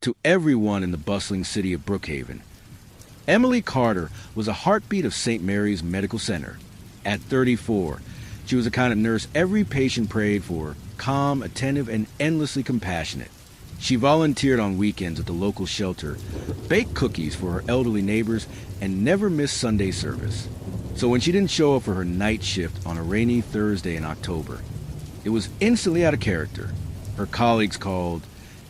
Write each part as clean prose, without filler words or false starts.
to everyone in the bustling city of Brookhaven. Emily Carter was a heartbeat of St. Mary's Medical Center. At 34, she was the kind of nurse every patient prayed for, calm, attentive, and endlessly compassionate. She volunteered on weekends at the local shelter, baked cookies for her elderly neighbors, and never missed Sunday service. So when she didn't show up for her night shift on a rainy Thursday in October, it was instantly out of character. Her colleagues called,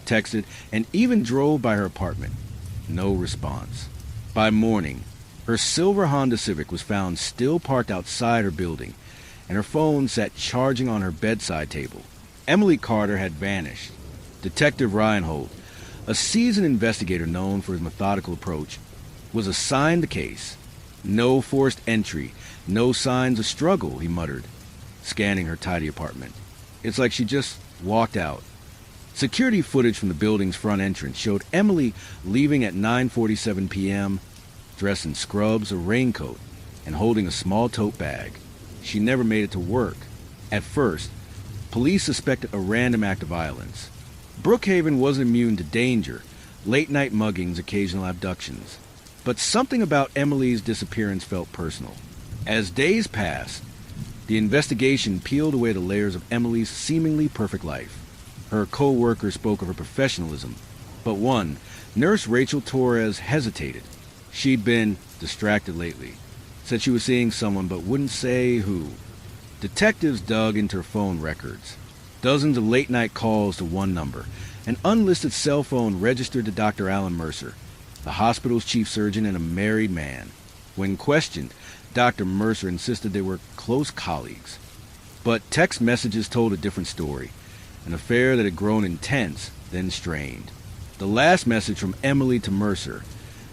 texted, and even drove by her apartment. No response. By morning, her silver Honda Civic was found still parked outside her building, and her phone sat charging on her bedside table. Emily Carter had vanished. Detective Reinhold, a seasoned investigator known for his methodical approach, was assigned the case. No forced entry, no signs of struggle, he muttered, scanning her tidy apartment. It's like she just walked out. Security footage from the building's front entrance showed Emily leaving at 9:47 p.m., dressed in scrubs, a raincoat, and holding a small tote bag. She never made it to work. At first, police suspected a random act of violence. Brookhaven wasn't immune to danger, late-night muggings, occasional abductions. But something about Emily's disappearance felt personal. As days passed, the investigation peeled away the layers of Emily's seemingly perfect life. Her co-workers spoke of her professionalism, but one, Nurse Rachel Torres, hesitated. She'd been distracted lately, said she was seeing someone but wouldn't say who. Detectives dug into her phone records. Dozens of late-night calls to one number, an unlisted cell phone registered to Dr. Alan Mercer, the hospital's chief surgeon and a married man. When questioned, Dr. Mercer insisted they were close colleagues. But text messages told a different story, an affair that had grown intense, then strained. The last message from Emily to Mercer,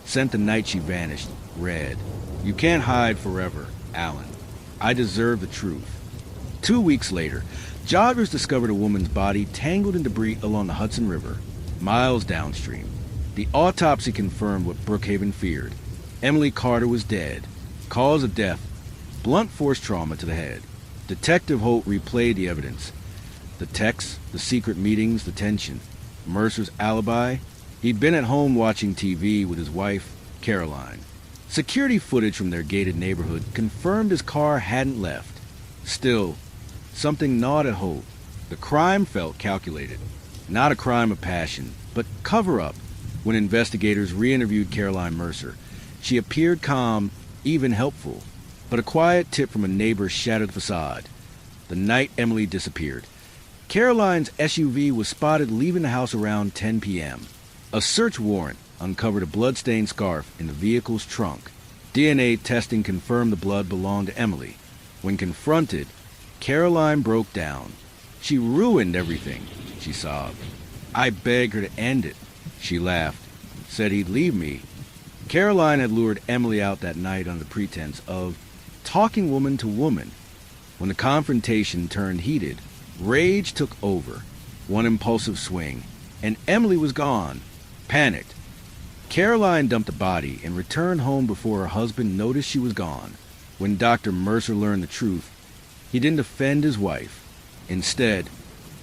sent the night she vanished, read, "You can't hide forever, Alan. I deserve the truth." 2 weeks later, joggers discovered a woman's body tangled in debris along the Hudson River, miles downstream. The autopsy confirmed what Brookhaven feared. Emily Carter was dead. Cause of death, blunt force trauma to the head. Detective Holt replayed the evidence. The texts, the secret meetings, the tension. Mercer's alibi? He'd been at home watching TV with his wife, Caroline. Security footage from their gated neighborhood confirmed his car hadn't left. Still, something gnawed at Holt. The crime felt calculated. Not a crime of passion, but cover-up. When investigators re-interviewed Caroline Mercer, she appeared calm, even helpful. But a quiet tip from a neighbor shattered the facade. The night Emily disappeared, Caroline's SUV was spotted leaving the house around 10 p.m. A search warrant uncovered a blood-stained scarf in the vehicle's trunk. DNA testing confirmed the blood belonged to Emily. When confronted, Caroline broke down. "She ruined everything," she sobbed. "I begged her to end it." She laughed, said he'd leave me. Caroline had lured Emily out that night under the pretense of talking woman to woman. When the confrontation turned heated, rage took over. One impulsive swing, and Emily was gone. Panicked, Caroline dumped the body and returned home before her husband noticed she was gone. When Dr. Mercer learned the truth, he didn't defend his wife. Instead,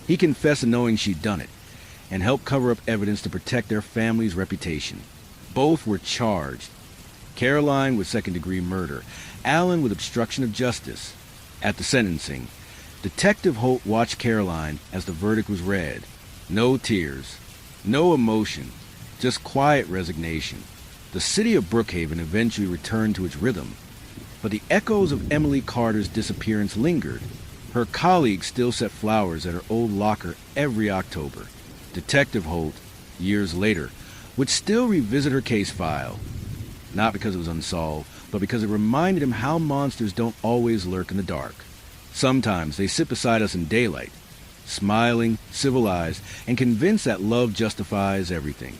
he confessed to knowing she'd done it and helped cover up evidence to protect their family's reputation. Both were charged. Caroline with second-degree murder, Alan with obstruction of justice. At the sentencing, Detective Holt watched Caroline as the verdict was read. No tears, no emotion, just quiet resignation. The city of Brookhaven eventually returned to its rhythm, but the echoes of Emily Carter's disappearance lingered. Her colleagues still set flowers at her old locker every October. Detective Holt, years later, would still revisit her case file, not because it was unsolved, but because it reminded him how monsters don't always lurk in the dark. Sometimes they sit beside us in daylight, smiling, civilized, and convinced that love justifies everything.